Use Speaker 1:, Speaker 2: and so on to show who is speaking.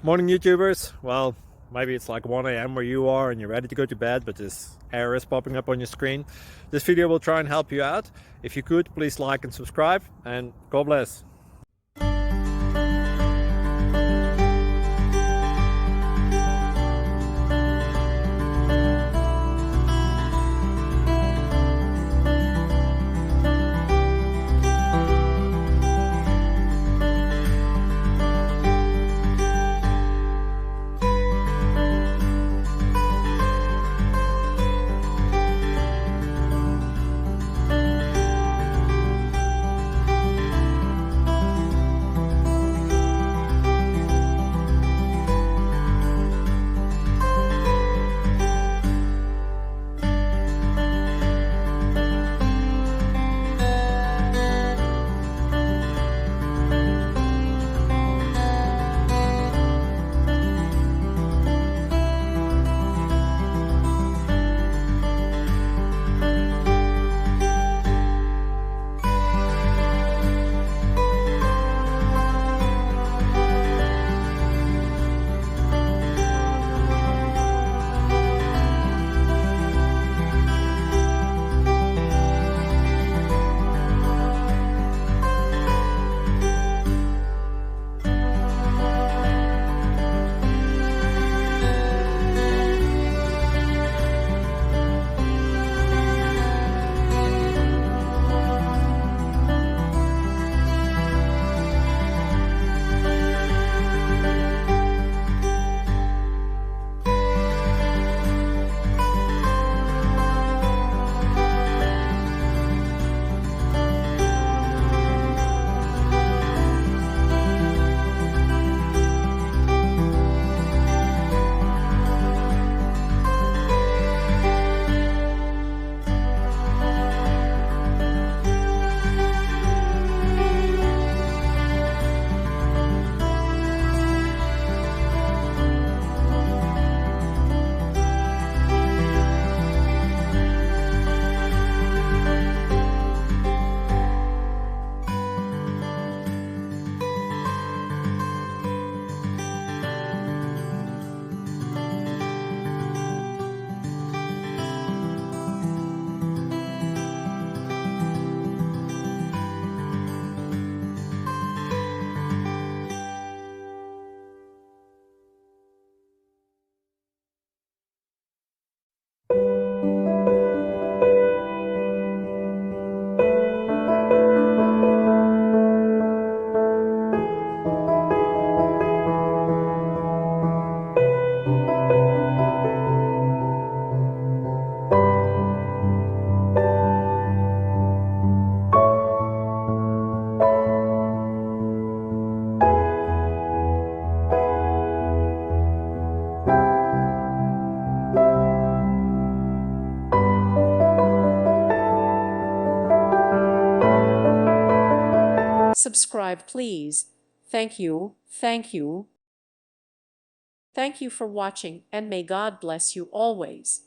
Speaker 1: Morning YouTubers. Well, maybe it's like 1 a.m. where you are and you're ready to go to bed, but this error is popping up on your screen. This video will try and help you out. If you could, please like and subscribe, and God bless.
Speaker 2: Subscribe, please. Thank you. Thank you. Thank you for watching, and may God bless you always.